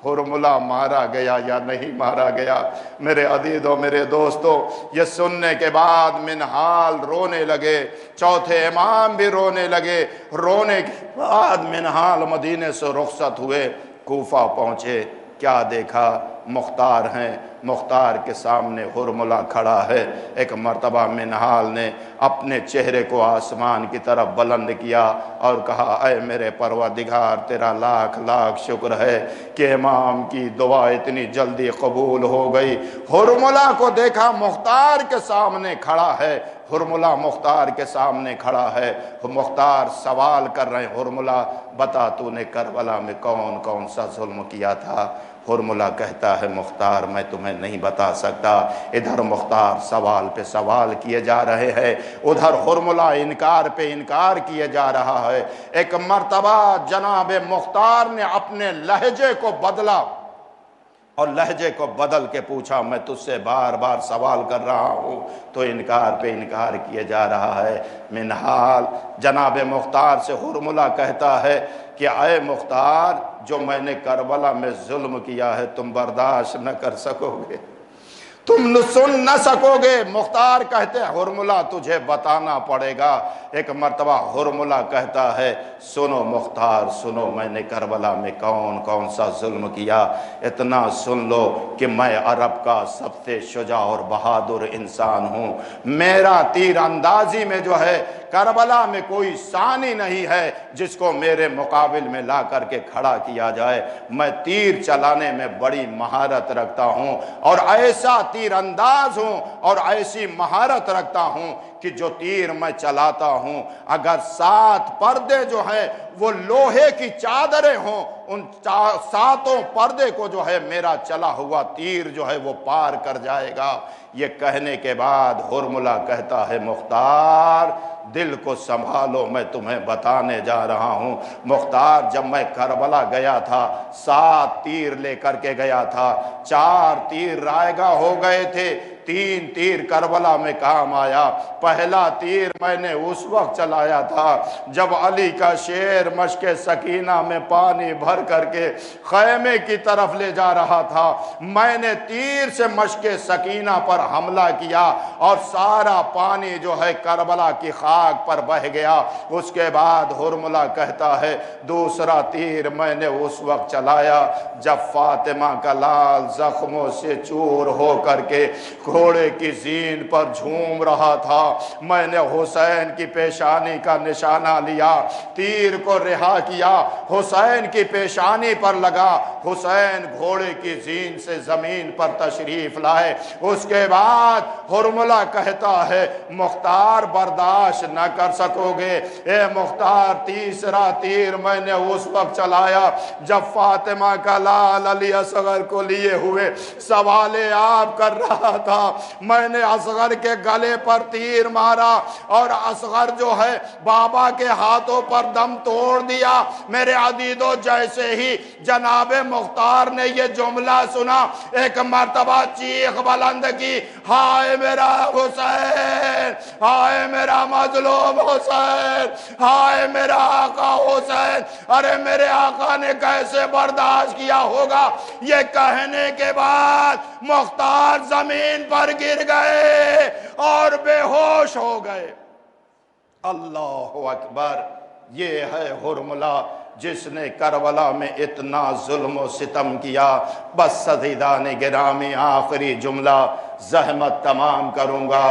A: حرملہ مارا گیا یا نہیں مارا گیا؟ میرے عزیزوں، میرے دوستوں، یہ سننے کے بعد منہال رونے لگے، چوتھے امام بھی رونے لگے۔ رونے کے بعد منہال مدینے سے رخصت ہوئے، کوفہ پہنچے، کیا دیکھا؟ مختار ہیں، مختار کے سامنے حرملہ کھڑا ہے۔ ایک مرتبہ منہال نے اپنے چہرے کو آسمان کی طرف بلند کیا اور کہا، اے میرے پروردگار تیرا لاکھ لاکھ شکر ہے کہ امام کی دعا اتنی جلدی قبول ہو گئی۔ حرملہ کو دیکھا، مختار کے سامنے کھڑا ہے، حرملہ مختار کے سامنے کھڑا ہے، مختار سوال کر رہے ہیں، حرملہ بتا تو نے کربلا میں کون کون سا ظلم کیا تھا؟ حرملہ کہتا ہے، مختار میں تمہیں نہیں بتا سکتا۔ ادھر مختار سوال پہ سوال کیے جا رہے ہیں، ادھر حرملہ انکار پہ انکار کیے جا رہا ہے۔ ایک مرتبہ جناب مختار نے اپنے لہجے کو بدلا اور لہجے کو بدل کے پوچھا، میں تجھ سے بار بار سوال کر رہا ہوں تو انکار پہ انکار کیے جا رہا ہے۔ منہال جناب مختار سے حرملہ کہتا ہے کہ اے مختار، جو میں نے کربلا میں ظلم کیا ہے تم برداشت نہ کر سکو گے، تم سن نہ سکو گے۔ مختار کہتے ہیں حرملہ تجھے بتانا پڑے گا۔ ایک مرتبہ حرملہ کہتا ہے سنو مختار سنو، میں نے کربلا میں کون کون سا ظلم کیا، اتنا سن لو کہ میں عرب کا سب سے شجاع اور بہادر انسان ہوں۔ میرا تیر اندازی میں جو ہے کربلا میں کوئی ثانی نہیں ہے جس کو میرے مقابل میں لا کر کے کھڑا کیا جائے۔ میں تیر چلانے میں بڑی مہارت رکھتا ہوں اور ایسا تیر انداز ہوں اور ایسی مہارت رکھتا ہوں کہ جو تیر میں چلاتا ہوں اگر 7 پردے جو ہیں وہ لوہے کی چادریں ہوں، ان 7 پردے کو جو ہے میرا چلا ہوا تیر جو ہے وہ پار کر جائے گا۔ یہ کہنے کے بعد حرملہ کہتا ہے مختار دل کو سنبھالو، میں تمہیں بتانے جا رہا ہوں۔ مختار جب میں کربلا گیا تھا 7 تیر لے کر کے گیا تھا، 4 تیر رائے گاہ ہو گئے تھے، 3 تیر کربلا میں کام آیا۔ پہلا تیر میں نے اس وقت چلایا تھا جب علی کا شیر مشک سکینہ میں پانی بھر کر کے خیمے کی طرف لے جا رہا تھا۔ میں نے تیر سے مشک سکینہ پر حملہ کیا اور سارا پانی جو ہے کربلا کی خاک پر بہہ گیا۔ اس کے بعد حرملہ کہتا ہے دوسرا تیر میں نے اس وقت چلایا جب فاطمہ کا لال زخموں سے چور ہو کر کے گھوڑے کی زین پر جھوم رہا تھا۔ میں نے حسین کی پیشانی کا نشانہ لیا، تیر کو رہا کیا، حسین کی پیشانی پر لگا، حسین گھوڑے کی زین سے زمین پر تشریف لائے۔ اس کے بعد حرملہ کہتا ہے مختار برداشت نہ کر سکو گے، اے مختار تیسرا تیر میں نے اس وقت چلایا جب فاطمہ کا لال علی اصغر کو لیے ہوئے سوال آپ کر رہا تھا۔ میں نے اصغر کے گلے پر تیر مارا اور اصغر جو ہے بابا کے ہاتھوں پر دم توڑ دیا۔ میرے عزیزو جیسے ہی جناب مختار نے یہ جملہ سنا ایک مرتبہ چیخ بلند کی، ہائے میرا حسین، ہائے میرا مظلوم حسین، ہائے میرا آقا حسین۔ ارے میرے آقا نے کیسے برداشت کیا ہوگا؟ یہ کہنے کے بعد مختار زمین پر گر گئے اور بے ہوش ہو گئے۔ اللہ اکبر! یہ ہے حرملہ جس نے کربلا میں اتنا ظلم و ستم کیا۔ بس عزیزان گرامی آخری جملہ زحمت تمام کروں گا۔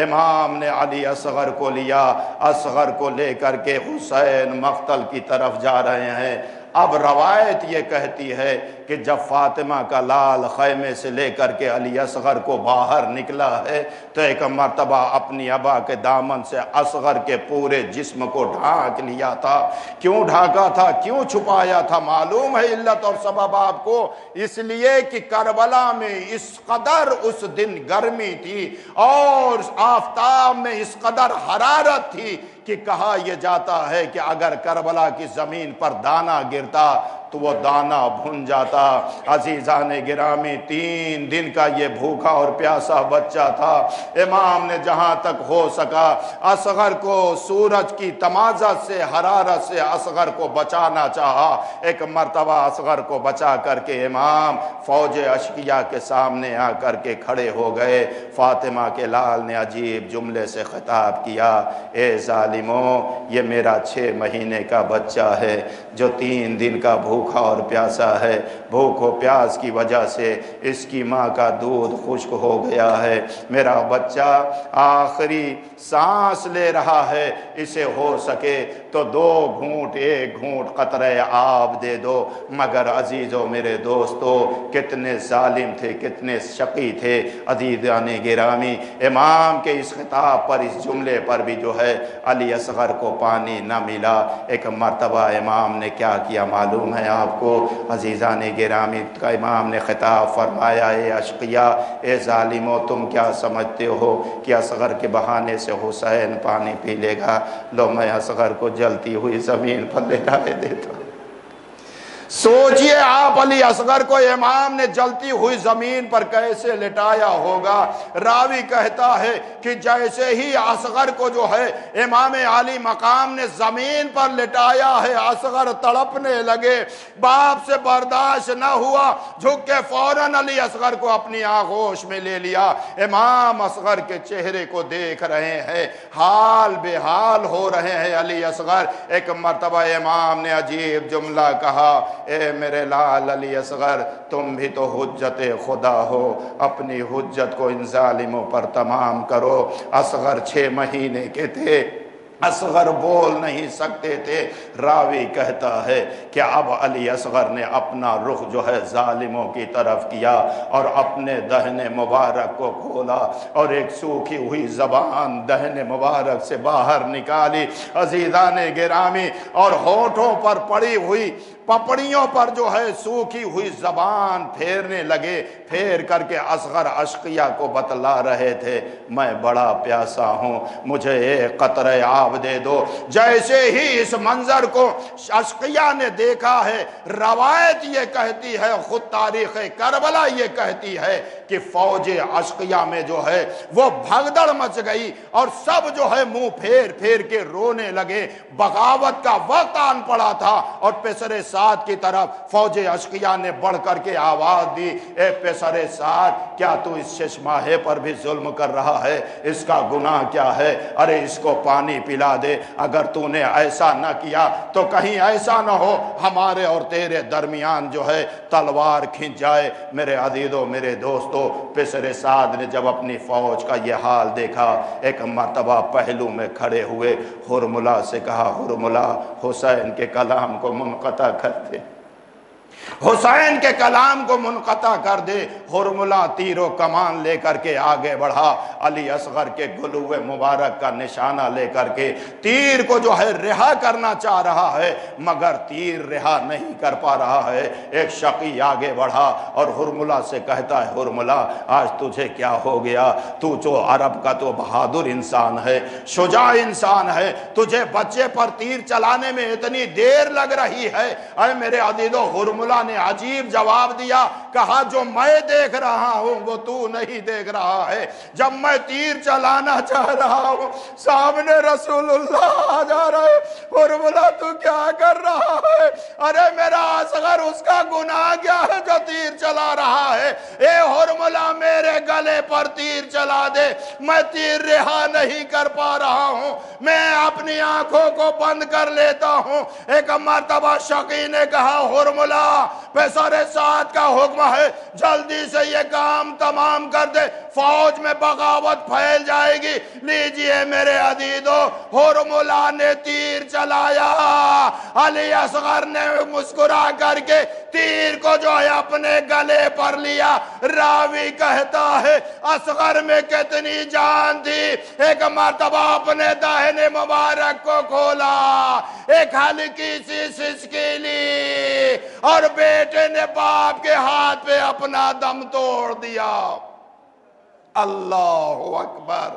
A: امام نے علی اصغر کو لیا، اصغر کو لے کر کے حسین مقتل کی طرف جا رہے ہیں۔ اب روایت یہ کہتی ہے کہ جب فاطمہ کا لال خیمے سے لے کر کے علی اصغر کو باہر نکلا ہے تو ایک مرتبہ اپنی ابا کے دامن سے اصغر کے پورے جسم کو ڈھانک لیا تھا۔ کیوں ڈھانکا تھا، کیوں چھپایا تھا؟ معلوم ہے علت اور سبب آپ کو، اس لیے کہ کربلا میں اس قدر اس دن گرمی تھی اور آفتاب میں اس قدر حرارت تھی کہ کہا یہ جاتا ہے کہ اگر کربلا کی زمین پر دانہ گرتا تو وہ دانہ بھن جاتا۔ عزیزان گرامی 3 دن کا یہ بھوکا اور پیاسا بچہ تھا۔ امام نے جہاں تک ہو سکا اصغر کو سورج کی تمازت سے، حرارت سے اصغر کو بچانا چاہا۔ ایک مرتبہ اصغر کو بچا کر کے امام فوج اشقیاء کے سامنے آ کر کے کھڑے ہو گئے۔ فاطمہ کے لال نے عجیب جملے سے خطاب کیا، اے ظالموں، یہ میرا 6 مہینے کا بچہ ہے جو 3 دن کا بھوکا اور پیاسا ہے۔ بھوک و پیاس کی وجہ سے اس کی ماں کا دودھ خشک ہو گیا ہے۔ میرا بچہ آخری سانس لے رہا ہے، اسے ہو سکے تو 2 گھونٹ 1 گھونٹ قطرے آب دے دو۔ مگر عزیزو میرے دوستو کتنے ظالم تھے، کتنے شقی تھے عزیزان گرامی۔ امام کے اس خطاب پر، اس جملے پر بھی جو ہے علی اصغر کو پانی نہ ملا۔ ایک مرتبہ امام نے کیا کیا معلوم ہے آپ کو عزیزان گرامی؟ کا امام نے خطاب فرمایا، اے اشقیاء، اے ظالموں، تم کیا سمجھتے ہو کہ اصغر کے بہانے سے حسین پانی پی لے گا؟ لو میں اصغر کو جلتی ہوئی زمین پر لٹائے دیتا ہوں۔ سوچئے آپ علی اصغر کو امام نے جلتی ہوئی زمین پر کیسے لٹایا ہوگا۔ راوی کہتا ہے کہ جیسے ہی اصغر کو جو ہے امام علی مقام نے زمین پر لٹایا ہے، اصغر تڑپنے لگے، باپ سے برداشت نہ ہوا، جھک کے فوراً علی اصغر کو اپنی آغوش میں لے لیا۔ امام اصغر کے چہرے کو دیکھ رہے ہیں، حال بے حال ہو رہے ہیں علی اصغر۔ ایک مرتبہ امام نے عجیب جملہ کہا، اے میرے لال علی اصغر، تم بھی تو حجت خدا ہو، اپنی حجت کو ان ظالموں پر تمام کرو۔ اصغر 6 مہینے کے تھے، اصغر بول نہیں سکتے تھے۔ راوی کہتا ہے کہ اب علی اصغر نے اپنا رخ جو ہے ظالموں کی طرف کیا اور اپنے دہن مبارک کو کھولا اور ایک سوکھی ہوئی زبان دہن مبارک سے باہر نکالی عزیزان گرامی، اور ہونٹوں پر پڑی ہوئی پپڑیوں پر جو ہے سوکھی ہوئی زبان پھیرنے لگے۔ پھیر کر کے اصغر اشقیہ کو بتلا رہے تھے، میں بڑا پیاسا ہوں، مجھے ایک قطرہ آب دے دو۔ جیسے ہی اس منظر کو اشقیہ نے دیکھا ہے، روایت یہ کہتی ہے، خود تاریخ کربلا یہ کہتی ہے کہ فوج اشقیہ میں جو ہے وہ بھگدڑ مچ گئی اور سب جو ہے منہ پھیر پھیر کے رونے لگے۔ بغاوت کا وقت آن پڑا تھا اور پیسر سعد کی طرف فوج اشقیہ نے بڑھ کر کے آواز دی، اے پیسر سعد، کیا تو اس ششماہے پر بھی ظلم کر رہا ہے؟ اس کا گناہ کیا ہے؟ ارے اس کو پانی پلا دے۔ اگر تو نے ایسا نہ کیا تو کہیں ایسا نہ ہو ہمارے اور تیرے درمیان جو ہے تلوار کھنچ جائے۔ میرے عزیزو، میرے دوستو، پیسر سعد نے جب اپنی فوج کا یہ حال دیکھا، ایک مرتبہ پہلو میں کھڑے ہوئے ہرملا سے کہا، ہرملا، حسین کے کلام کو منقطع کر دے، حسین کے کلام کو منقطع کر دے۔ ہرملا تیر و کمان لے کر کے آگے بڑھا، علی اصغر کے گلوے مبارک کا نشانہ لے کر کے تیر کو جو ہے رہا کرنا چاہ رہا ہے، مگر تیر رہا نہیں کر پا رہا ہے۔ ایک شقی آگے بڑھا اور ہرملا سے کہتا ہے، ہرملا، آج تجھے کیا ہو گیا؟ تو جو عرب کا تو بہادر انسان ہے، شجاع انسان ہے، تجھے بچے پر تیر چلانے میں اتنی دیر لگ رہی ہے؟ اے میرے عزیزو، ہرملا نے عجیب جواب دیا، کہا جو میں دیکھ رہا ہوں وہ تو نہیں دیکھ رہا ہے۔ جب میں تیر چلانا چاہ رہا ہوں سامنے رسول اللہ آ جا رہے، ہرملا تو کیا کر رہا ہے؟ ارے میرا اصغر، اس کا گناہ کیا ہے جو تیر چلا رہا ہے؟ اے ہرملا، میرے گلے پر تیر چلا دے، میں تیر رہا نہیں کر پا رہا ہوں، میں اپنی آنکھوں کو بند کر لیتا ہوں۔ ایک مرتبہ شقی نے کہا، ہرملا، پیسر سعد کا حکم ہے، جلدی سے یہ کام تمام کر دے، فوج میں بغاوت پھیل جائے گی۔ لیجئے میرے عزیزو، ہرملا نے تیر چلایا، علی اصغر نے مسکرا کر کے تیر کو جو ہے اپنے گلے پر لیا۔ راوی کہتا ہے اصغر میں کتنی جان تھی، ایک مرتبہ اپنے دہن مبارک کو کھولا، ایک ہلکی سی سسکی لی اور بیٹے نے باپ کے ہاتھ پہ اپنا دم توڑ دیا۔ اللہ اکبر،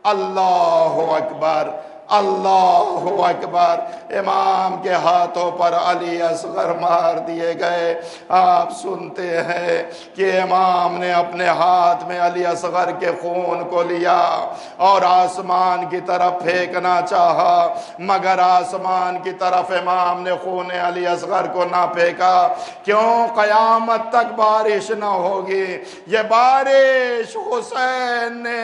A: اللہ اکبر، اللہ اکبر۔ امام کے ہاتھوں پر علی اصغر مار دیے گئے۔ آپ سنتے ہیں کہ امام نے اپنے ہاتھ میں علی اصغر کے خون کو لیا اور آسمان کی طرف پھینکنا چاہا، مگر آسمان کی طرف امام نے خون علی اصغر کو نہ پھینکا۔ کیوں؟ قیامت تک بارش نہ ہوگی۔ یہ بارش حسین نے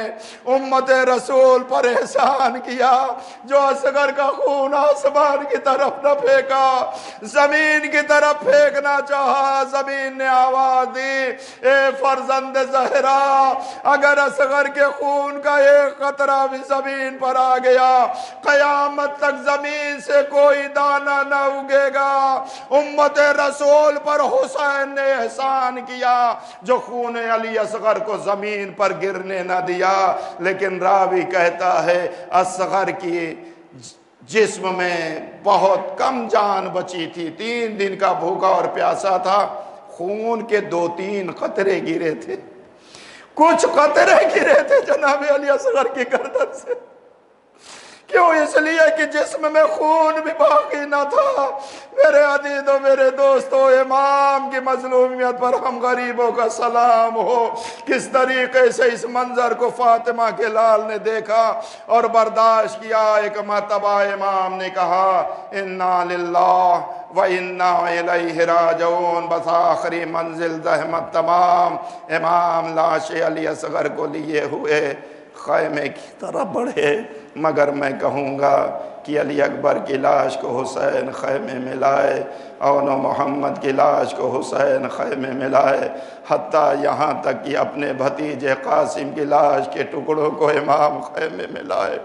A: امت رسول پر احسان کیا، جو اصغر کا خون آسمان کی طرف نہ پھینکا، زمین کی طرف پھینکنا چاہا۔ زمین نے آواز دی، اے فرزند زہرا، اگر اصغر کے خون کا ایک قطرہ بھی زمین پر آ گیا، قیامت تک زمین سے کوئی دانہ نہ اگے گا۔ امت رسول پر حسین نے احسان کیا، جو خون علی اصغر کو زمین پر گرنے نہ دیا۔ لیکن راوی کہتا ہے اصغر کی جسم میں بہت کم جان بچی تھی، 3 دن کا بھوکا اور پیاسا تھا، خون کے 2-3 قطرے گرے تھے، کچھ قطرے گرے تھے جناب علی اصغر کی گردن سے۔ کیوں؟ اس لیے کہ جسم میں خون بھی باقی نہ تھا۔ میرے عزیزوں، میرے دوستوں، امام کی مظلومیت پر ہم غریبوں کا سلام ہو۔ کس طریقے سے اس منظر کو فاطمہ کے لال نے دیکھا اور برداشت کیا۔ ایک مرتبہ امام نے کہا انا للہ و انا الیہ راجعون، بس آخری منزل زحمت تمام۔ امام لاش علی اصغر کو لیے ہوئے خیمے کی طرف بڑھے، مگر میں کہوں گا کہ علی اکبر کی لاش کو حسین خیمے میں لائے، اور محمد کی لاش کو حسین خیمے میں لائے، حتیٰ یہاں تک کہ اپنے بھتیجے قاسم کی لاش کے ٹکڑوں کو امام خیمے میں لائے،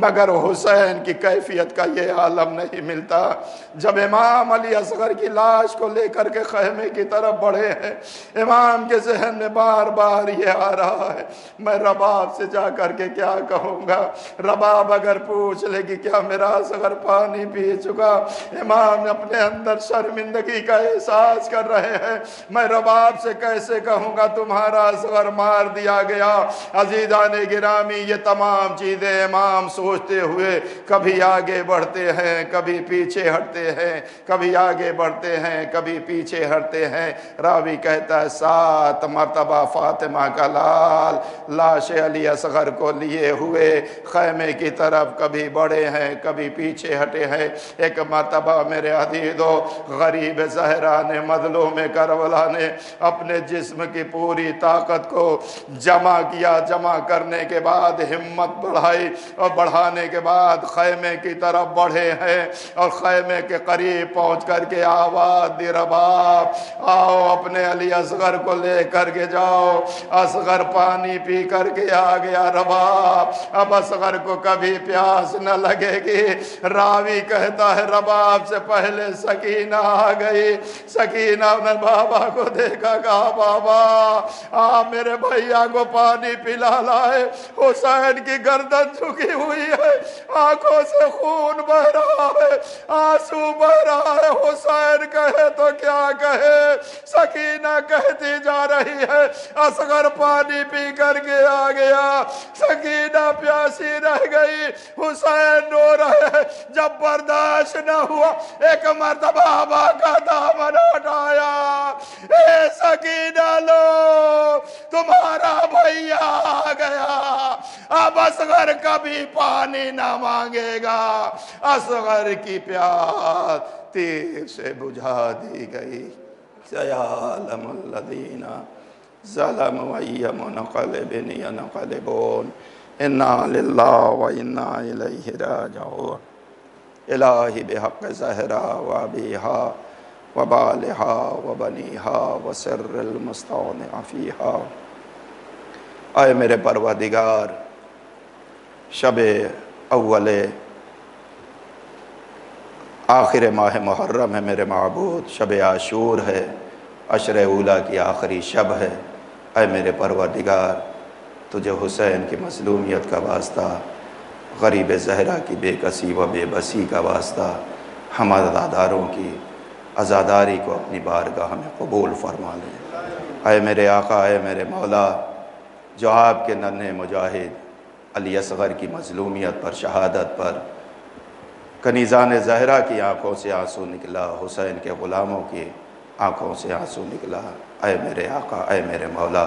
A: مگر حسین کی کیفیت کا یہ عالم نہیں ملتا۔ جب امام علی اصغر کی لاش کو لے کر کے خیمے کی طرف بڑھے ہیں، امام کے ذہن میں بار بار یہ آ رہا ہے، میں رباب سے جا کر کے کیا کہوں گا؟ رباب اگر پوچھ لے کہ کیا میرا اصغر پانی پی چکا؟ امام اپنے اندر شرمندگی کا احساس کر رہے ہیں، میں رباب سے کیسے کہوں گا تمہارا اصغر مار دیا گیا؟ عزیزان گرامی، یہ تمام چیزیں امام سوچتے ہوئے کبھی آگے بڑھتے ہیں، کبھی پیچھے ہٹتے ہیں، کبھی آگے بڑھتے ہیں، کبھی پیچھے ہٹتے ہیں۔ راوی کہتا ہے 7 مرتبہ فاطمہ کا لال لاش علی اصغر کو لیے ہوئے خیمے کی طرف کبھی بڑھے ہیں، کبھی پیچھے ہٹے ہیں۔ ایک مرتبہ میرے عزیزو غریب زہرا نے، مظلوم کربلا نے اپنے جسم کی پوری طاقت کو جمع کیا، جمع کرنے کے بعد ہمت بڑھائی، اور بڑھانے کے بعد خیمے کی طرف بڑھے ہیں، اور خیمے کے قریب پہنچ کر کے آواز دی رباب آؤ اپنے علی اصغر کو لے کر کے جاؤ۔ اصغر پانی پی کر کے آ گیا رباب، اب اصغر کو کبھی پیاس نہ لگے گی۔ راوی کہتا ہے رباب سے پہلے سکینہ آ گئی، سکینہ نے بابا کو دیکھا، کہا بابا میرے بھیا کو پانی پلا لائے۔ حسین کی گردن جھکی ہوئی ہے، آنکھوں سے خون بہ رہا ہے، آنسو بہ رہا ہے۔ حسین کہے تو کیا کہے، سکینہ کہتی جا رہی ہے اصغر پانی پی کر کے آ گیا، سکینہ پیاسی رہ گئی، حسین رو رہے ہیں۔ جب برداشت نہ ہوا، ایک مرتبہ ابا کا دامن ہٹایا، اے سکینہ لو تمہارا بھیا آ گیا، اب اصغر کبھی پانی نہ مانگے گا۔ اصغر کی پیاس تیر سے بجھا دی گئی۔ سیعلم الذین ظلموا ای منقلب ینقلبون انا للہ و انا الیہ راجعون۔ الہی بحق زہرا و ابیہا و بالہا و بنیہا و سر المستودع فیہا، اے میرے پروردگار، شب اول آخر ماہ محرم ہے میرے معبود، شب عاشور ہے، عشر اولیٰ کی آخری شب ہے۔ اے میرے پروردگار، تجھے حسین کی مظلومیت کا واسطہ، غریب زہرا کی بے کسی و بے بسی کا واسطہ، ہم عزاداروں کی عزاداری کو اپنی بارگاہ میں قبول فرما لے۔ اے میرے آقا، اے میرے مولا، جو آپ کے ننھے مجاہد علی اصغر کی مظلومیت پر، شہادت پر کنیزان زہرا کی آنکھوں سے آنسو نکلا، حسین کے غلاموں کی آنکھوں سے آنسو نکلا، اے میرے آقا، اے میرے مولا،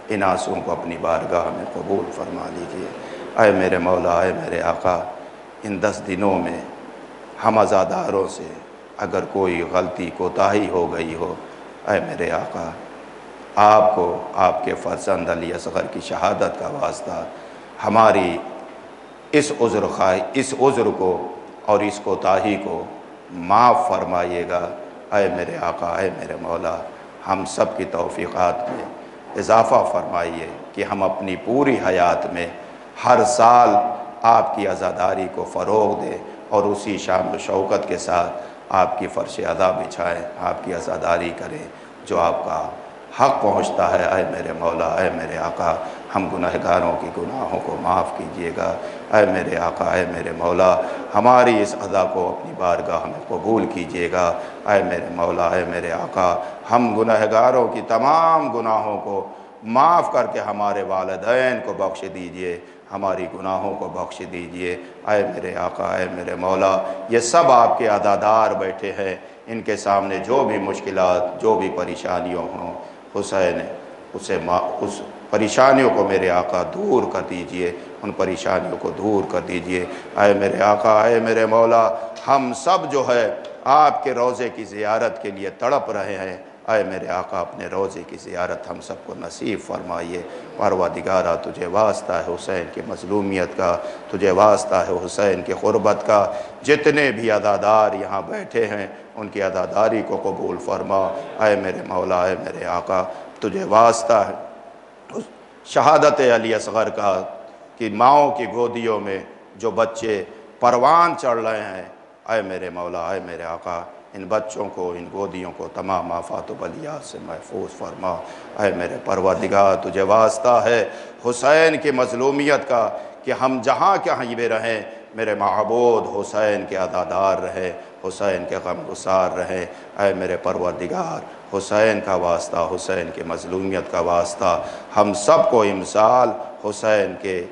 A: ان آنسوؤں کو اپنی بارگاہ میں قبول فرما لیجئے۔ اے میرے مولا، اے میرے آقا، ان 10 دنوں میں ہم عزاداروں سے اگر کوئی غلطی کوتاہی ہو گئی ہو، اے میرے آقا، آپ کو آپ کے فرزند علی اصغر کی شہادت کا واسطہ ہماری اس عذر کو اور اس کوتاہی کو معاف فرمائیے گا۔ اے میرے آقا، اے میرے مولا، ہم سب کی توفیقات میں اضافہ فرمائیے کہ ہم اپنی پوری حیات میں ہر سال آپ کی عزاداری کو فروغ دیں، اور اسی شان و شوکت کے ساتھ آپ کی فرش عزا بچھائیں، آپ کی عزاداری کریں جو آپ کا حق پہنچتا ہے۔ اے میرے مولا، اے میرے آقا، ہم گنہگاروں کی گناہوں کو معاف کیجیے گا۔ اے میرے آقا، اے میرے مولا، ہماری اس ادا کو اپنی بارگاہ میں قبول کیجیے گا۔ اے میرے مولا، اے میرے آقا، ہم گنہگاروں کی تمام گناہوں کو معاف کر کے ہمارے والدین کو بخش دیجیے، ہماری گناہوں کو بخش دیجئے، اے میرے آقا، اے میرے مولا۔ یہ سب آپ کے عزادار بیٹھے ہیں، ان کے سامنے جو بھی مشکلات، جو بھی پریشانیوں ہوں، حسین اس پریشانیوں کو میرے آقا دور کر دیجئے، ان پریشانیوں کو دور کر دیجئے، اے میرے آقا، اے میرے مولا۔ ہم سب جو ہے آپ کے روضے کی زیارت کے لیے تڑپ رہے ہیں، اے میرے آقا اپنے روضے کی زیارت ہم سب کو نصیب فرمائیے۔ پروردگارہ تجھے واسطہ ہے حسین کی مظلومیت کا، تجھے واسطہ ہے حسین کی قربت کا، جتنے بھی عزادار یہاں بیٹھے ہیں ان کی عزاداری کو قبول فرما، اے میرے مولا، اے میرے آقا تجھے واسطہ ہے شہادت علی اصغر کا، کہ ماؤں کی گودیوں میں جو بچے پروان چڑھ رہے ہیں، اے میرے مولا، اے میرے آقا ان بچوں کو، ان گودیوں کو تمام آفات و بلیات سے محفوظ فرما، اے میرے پروردگار تجھے واسطہ ہے حسین کی مظلومیت کا، کہ ہم جہاں کہیں بھی رہیں میرے معبود حسین کے عزادار رہے، حسین کے غم گسار رہے، اے میرے پروردگار حسین کا واسطہ، حسین کی مظلومیت کا واسطہ، ہم سب کو امسال حسین کے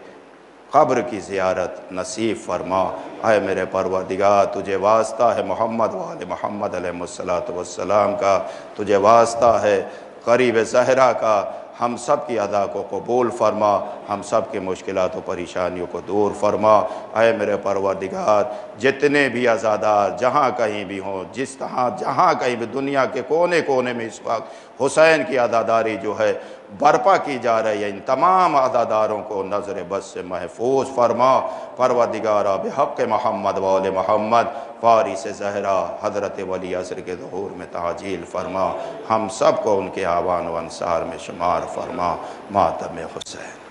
A: قبر کی زیارت نصیب فرما، اے میرے پروردگار تجھے واسطہ ہے محمد وآل محمد علیہ السلام کا، تجھے واسطہ ہے قریب زہرا کا، ہم سب کی ادا کو قبول فرما، ہم سب کی مشکلات و پریشانیوں کو دور فرما، اے میرے پروردگار جتنے بھی عزادار جہاں کہیں بھی ہوں، جس طرح جہاں کہیں بھی دنیا کے کونے کونے میں اس وقت حسین کی عزاداری جو ہے برپا کی جا رہی ہے، ان تمام عزاداروں کو نظر بد سے محفوظ فرما، پروردگارہ بحق محمد وآل محمد فارس زہرا حضرت ولی عصر کے ظہور میں تعجیل فرما، ہم سب کو ان کے اعوان و انصار میں شمار فرما، ماتم حسین۔